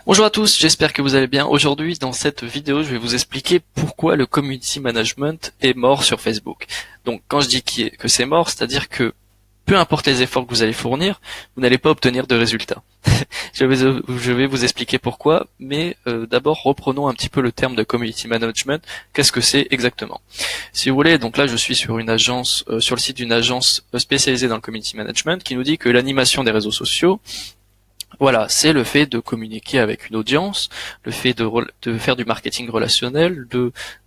Bonjour à tous, j'espère que vous allez bien. Aujourd'hui, dans cette vidéo, je vais vous expliquer pourquoi le community management est mort sur Facebook. Donc, quand je dis que c'est mort, c'est-à-dire que peu importe les efforts que vous allez fournir, vous n'allez pas obtenir de résultats. Je vais vous expliquer pourquoi, mais d'abord reprenons un petit peu le terme de community management. Qu'est-ce que c'est exactement? Si vous voulez, donc là je suis sur une agence, sur le site d'une agence spécialisée dans le community management, qui nous dit que l'animation des réseaux sociaux, voilà, c'est le fait de communiquer avec une audience, le fait de faire du marketing relationnel,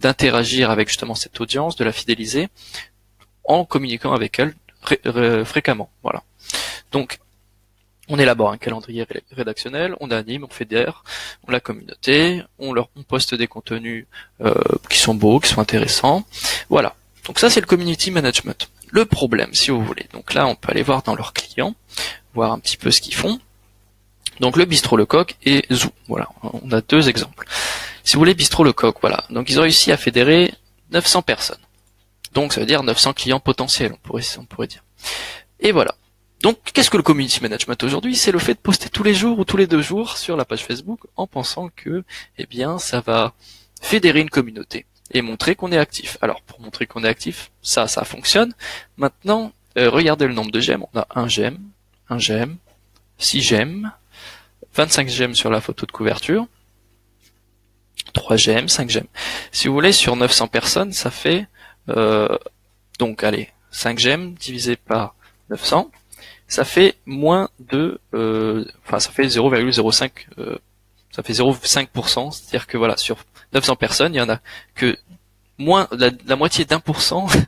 d'interagir avec justement cette audience, de la fidéliser, en communiquant avec elle fréquemment. Voilà. Donc, on élabore un calendrier rédactionnel, on anime, on fédère, on la communauté, on poste des contenus qui sont beaux, qui sont intéressants. Voilà. Donc ça, c'est le community management. Le problème, si vous voulez, donc là, on peut aller voir dans leurs clients, voir un petit peu ce qu'ils font. Donc le Bistrot Lecoq et Zoo. Voilà, on a deux exemples. Si vous voulez, Bistrot Lecoq, voilà. Donc ils ont réussi à fédérer 900 personnes. Donc ça veut dire 900 clients potentiels, on pourrait dire. Et voilà. Donc qu'est-ce que le community management aujourd'hui? C'est le fait de poster tous les jours ou tous les 2 jours sur la page Facebook en pensant que, eh bien, ça va fédérer une communauté et montrer qu'on est actif. Alors pour montrer qu'on est actif, ça fonctionne. Maintenant, regardez le nombre de j'aime. On a un j'aime, 6 j'aime, 25 j'aime sur la photo de couverture, 3 j'aime, 5 j'aime. Si vous voulez, sur 900 personnes, ça fait, donc allez, 5 j'aime divisé par 900, ça fait moins de, ça fait 0,05, ça fait 0,5%, c'est-à-dire que voilà, sur 900 personnes, il y en a que moins, la moitié d'1%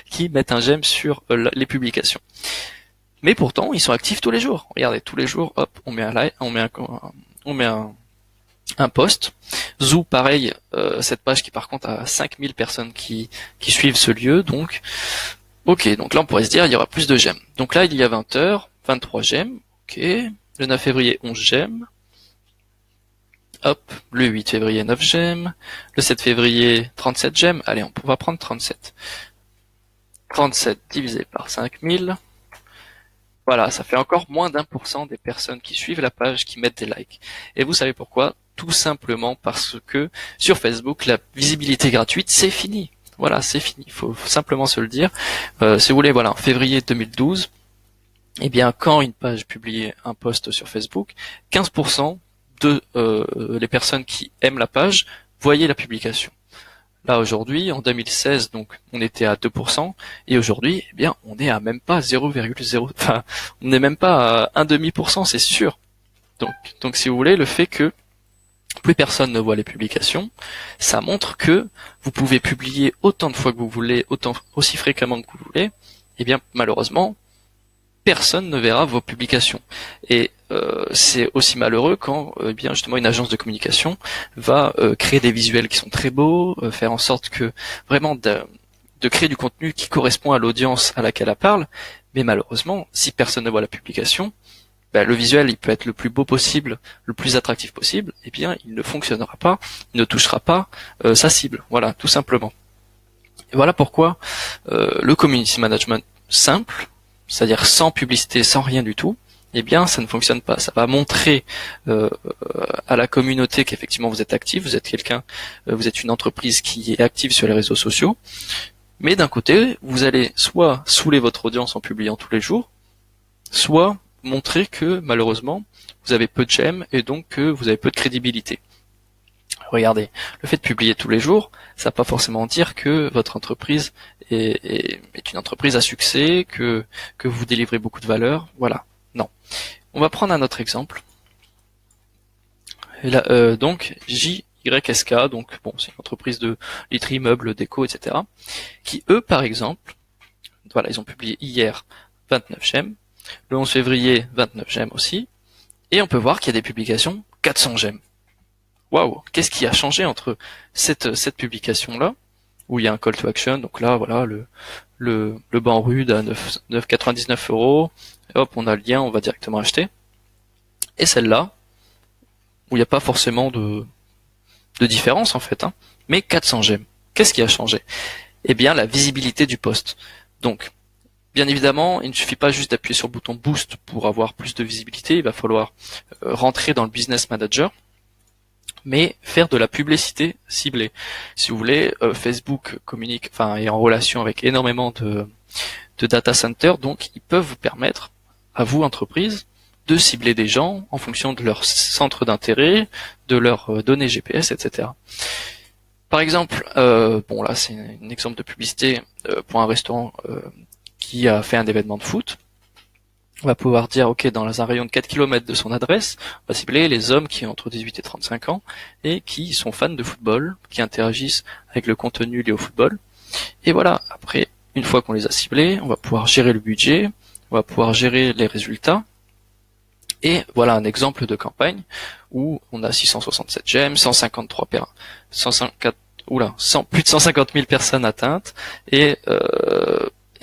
qui mettent un j'aime sur les publications. Mais pourtant, ils sont actifs tous les jours. Regardez, tous les jours, hop, on met un like, on met un post. Zoo, pareil, cette page qui par contre a 5000 personnes qui suivent ce lieu, donc, ok, donc là on pourrait se dire, il y aura plus de j'aime. Donc là, il y a 20 heures, 23 j'aime, ok, le 9 février, 11 j'aime, hop, le 8 février, 9 j'aime, le 7 février, 37 j'aime, allez, on va prendre 37. 37 divisé par 5000, voilà, ça fait encore moins d'1% des personnes qui suivent la page qui mettent des likes. Et vous savez pourquoi? Tout simplement parce que sur Facebook, la visibilité gratuite, c'est fini. Voilà, c'est fini. Il faut simplement se le dire. Si vous voulez, voilà, en février 2012, eh bien, quand une page publiait un post sur Facebook, 15% de les personnes qui aiment la page voyaient la publication. Là aujourd'hui, en 2016, donc on était à 2%, et aujourd'hui, eh bien, on est à même pas 0,0, enfin, on n'est même pas à 1,5%, c'est sûr. Donc si vous voulez, le fait que plus personne ne voit les publications, ça montre que vous pouvez publier autant de fois que vous voulez, aussi fréquemment que vous voulez, eh bien, malheureusement, personne ne verra vos publications. Et c'est aussi malheureux quand bien justement une agence de communication va créer des visuels qui sont très beaux, faire en sorte que vraiment de créer du contenu qui correspond à l'audience à laquelle elle parle, mais malheureusement, si personne ne voit la publication, le visuel il peut être le plus beau possible, le plus attractif possible, et bien il ne fonctionnera pas, il ne touchera pas sa cible. Voilà, tout simplement. Et voilà pourquoi le community management simple, c'est-à-dire sans publicité, sans rien du tout, eh bien ça ne fonctionne pas. Ça va montrer à la communauté qu'effectivement vous êtes actif, vous êtes quelqu'un, vous êtes une entreprise qui est active sur les réseaux sociaux, mais d'un côté, vous allez soit saouler votre audience en publiant tous les jours, soit montrer que malheureusement vous avez peu de j'aime et donc que vous avez peu de crédibilité. Regardez, le fait de publier tous les jours, ça ne va pas forcément dire que votre entreprise est une entreprise à succès, que vous délivrez beaucoup de valeur. Voilà, non. On va prendre un autre exemple. Et là, donc JYSK, donc bon, c'est une entreprise de literie, meubles, déco, etc. Qui eux, par exemple, voilà, ils ont publié hier 29 j'aime, le 11 février 29 j'aime aussi, et on peut voir qu'il y a des publications 400 j'aime. Waouh, qu'est-ce qui a changé entre cette publication-là, où il y a un call to action, donc là, voilà, le banc rude à 9,99 €, et hop, on a le lien, on va directement acheter, et celle-là, où il n'y a pas forcément de différence, en fait, hein, mais 400 j'aime. Qu'est-ce qui a changé? Eh bien, la visibilité du post. Donc, bien évidemment, il ne suffit pas juste d'appuyer sur le bouton Boost pour avoir plus de visibilité, il va falloir rentrer dans le Business Manager, mais faire de la publicité ciblée. Si vous voulez, Facebook communique, enfin, est en relation avec énormément de data centers, donc ils peuvent vous permettre, à vous entreprise, de cibler des gens en fonction de leur centre d'intérêt, de leurs données GPS, etc. Par exemple, bon là c'est un exemple de publicité pour un restaurant qui a fait un événement de foot. On va pouvoir dire, ok, dans un rayon de 4 km de son adresse, on va cibler les hommes qui ont entre 18 et 35 ans et qui sont fans de football, qui interagissent avec le contenu lié au football. Et voilà, après, une fois qu'on les a ciblés, on va pouvoir gérer le budget, on va pouvoir gérer les résultats. Et voilà un exemple de campagne où on a 667 j'aime, plus de 150 000 personnes atteintes. Et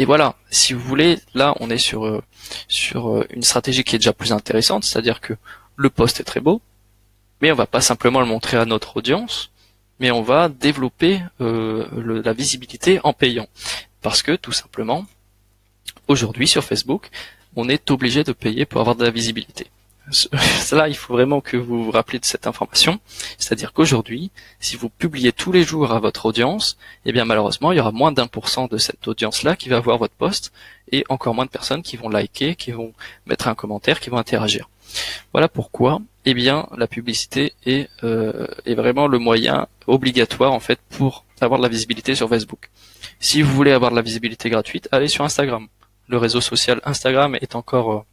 voilà, si vous voulez, là on est sur une stratégie qui est déjà plus intéressante, c'est-à-dire que le post est très beau, mais on va pas simplement le montrer à notre audience, mais on va développer la visibilité en payant. Parce que tout simplement, aujourd'hui sur Facebook, on est obligé de payer pour avoir de la visibilité. Là, il faut vraiment que vous vous rappeliez de cette information, c'est-à-dire qu'aujourd'hui, si vous publiez tous les jours à votre audience, eh bien malheureusement, il y aura moins d'1% de cette audience-là qui va voir votre post, et encore moins de personnes qui vont liker, qui vont mettre un commentaire, qui vont interagir. Voilà pourquoi, eh bien, la publicité est vraiment le moyen obligatoire en fait pour avoir de la visibilité sur Facebook. Si vous voulez avoir de la visibilité gratuite, allez sur Instagram. Le réseau social Instagram est encore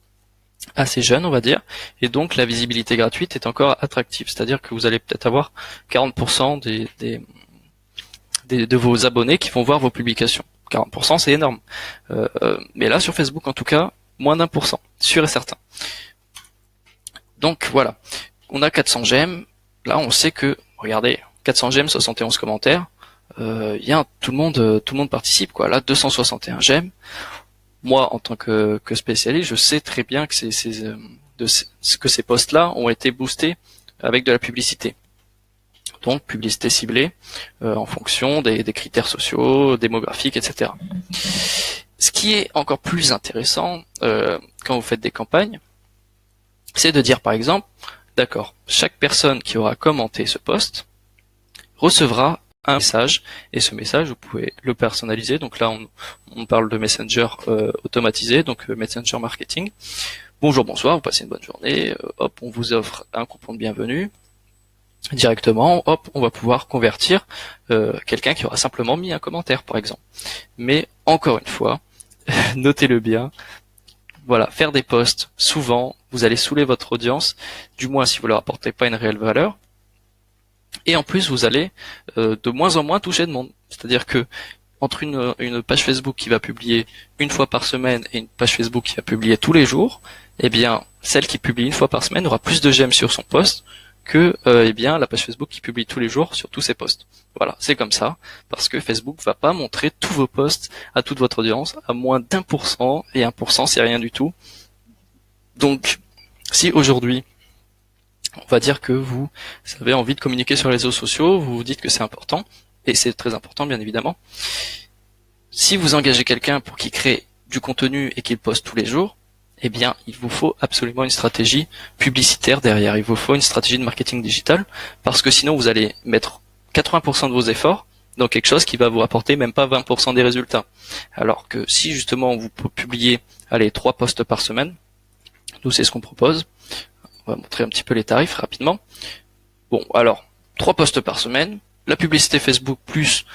assez jeune, on va dire, et donc la visibilité gratuite est encore attractive, c'est-à-dire que vous allez peut-être avoir 40% de vos abonnés qui vont voir vos publications. 40% c'est énorme. Mais là sur Facebook en tout cas, moins d'1%, sûr et certain. Donc voilà, on a 400 j'aime, là on sait que, regardez, 400 j'aime, 71 commentaires, tout le monde participe, quoi. Là 261 j'aime. Moi, en tant que spécialiste, je sais très bien que ces posts-là ont été boostés avec de la publicité. Donc, publicité ciblée en fonction des critères sociaux, démographiques, etc. Ce qui est encore plus intéressant quand vous faites des campagnes, c'est de dire par exemple, d'accord, chaque personne qui aura commenté ce post recevra un message, et ce message vous pouvez le personnaliser. Donc là on parle de Messenger automatisé, donc Messenger marketing. Bonjour, bonsoir, vous passez une bonne journée, hop, on vous offre un coupon de bienvenue directement, hop, on va pouvoir convertir quelqu'un qui aura simplement mis un commentaire par exemple. Mais encore une fois, notez-le bien, voilà, faire des posts souvent, vous allez saouler votre audience, du moins si vous leur apportez pas une réelle valeur. Et en plus, vous allez de moins en moins toucher de monde. C'est-à-dire que entre une page Facebook qui va publier une fois par semaine et une page Facebook qui va publier tous les jours, eh bien, celle qui publie une fois par semaine aura plus de j'aime sur son post que eh bien la page Facebook qui publie tous les jours sur tous ses posts. Voilà, c'est comme ça, parce que Facebook va pas montrer tous vos posts à toute votre audience à moins d'1%, et 1% c'est rien du tout. Donc, si aujourd'hui on va dire que vous avez envie de communiquer sur les réseaux sociaux, vous vous dites que c'est important, et c'est très important bien évidemment. Si vous engagez quelqu'un pour qu'il crée du contenu et qu'il poste tous les jours, eh bien il vous faut absolument une stratégie publicitaire derrière, il vous faut une stratégie de marketing digital, parce que sinon vous allez mettre 80% de vos efforts dans quelque chose qui va vous rapporter même pas 20% des résultats. Alors que si justement vous publiez 3 posts par semaine, nous c'est ce qu'on propose. On va montrer un petit peu les tarifs rapidement. Bon, alors, 3 posts par semaine, la publicité Facebook plus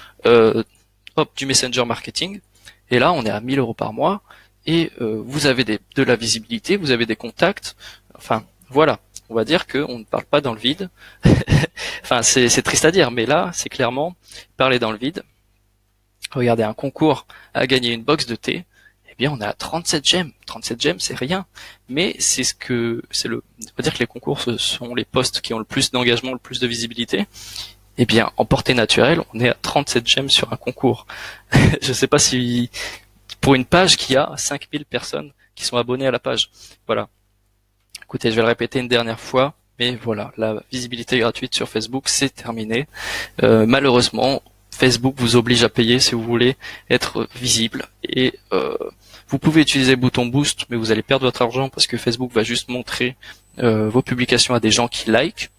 du Messenger marketing, et là on est à 1 000 € par mois, et vous avez de la visibilité, vous avez des contacts, enfin voilà, on va dire qu'on ne parle pas dans le vide, enfin c'est triste à dire, mais là c'est clairement parler dans le vide. Regardez, un concours à gagner une box de thé, eh bien on est à 37 j'aime. 37 j'aime, c'est rien, mais on va dire que les concours ce sont les posts qui ont le plus d'engagement, le plus de visibilité. Eh bien, en portée naturelle, on est à 37 j'aime sur un concours. Je sais pas si pour une page qui a 5000 personnes qui sont abonnées à la page. Voilà. Écoutez, je vais le répéter une dernière fois, mais voilà, la visibilité gratuite sur Facebook, c'est terminé. Malheureusement, Facebook vous oblige à payer si vous voulez être visible, et vous pouvez utiliser le bouton boost, mais vous allez perdre votre argent parce que Facebook va juste montrer vos publications à des gens qui like.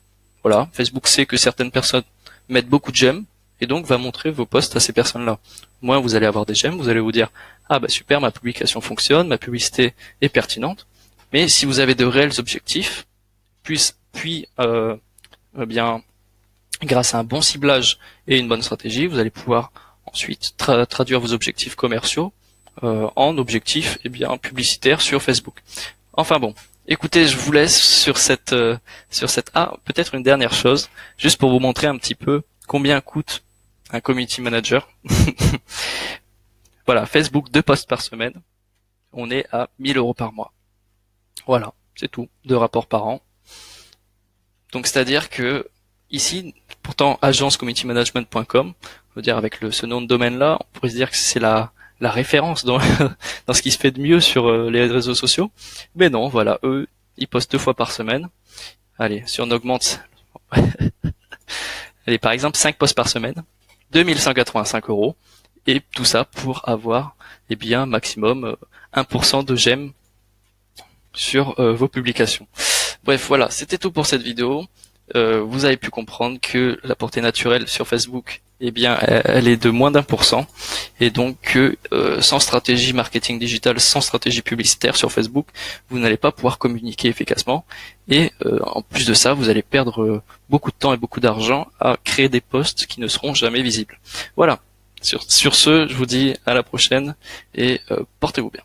Voilà, Facebook sait que certaines personnes mettent beaucoup de j'aime et donc va montrer vos posts à ces personnes-là. Moins vous allez avoir des j'aime, vous allez vous dire ah bah super, ma publication fonctionne, ma publicité est pertinente. Mais si vous avez de réels objectifs, puis bien grâce à un bon ciblage et une bonne stratégie, vous allez pouvoir ensuite traduire vos objectifs commerciaux en objectifs publicitaires sur Facebook. Enfin bon, écoutez, je vous laisse sur cette peut-être une dernière chose, juste pour vous montrer un petit peu combien coûte un community manager. Voilà, Facebook 2 posts par semaine, on est à 1 000 € par mois. Voilà, c'est tout, 2 rapports par an. Donc c'est-à-dire que ici, pourtant agencecommunitymanagement.com, on veut dire avec ce nom de domaine-là, on pourrait se dire que c'est la référence dans dans ce qui se fait de mieux sur les réseaux sociaux. Mais non, voilà, eux, ils postent 2 fois par semaine. Allez, si on augmente, allez, par exemple 5 posts par semaine, 2185 €, et tout ça pour avoir maximum 1% de j'aime sur vos publications. Bref, voilà, c'était tout pour cette vidéo. Vous avez pu comprendre que la portée naturelle sur Facebook, elle est de moins d'1%, et donc que sans stratégie marketing digital, sans stratégie publicitaire sur Facebook, vous n'allez pas pouvoir communiquer efficacement, et en plus de ça, vous allez perdre beaucoup de temps et beaucoup d'argent à créer des posts qui ne seront jamais visibles. Voilà. Sur ce, je vous dis à la prochaine, et portez-vous bien.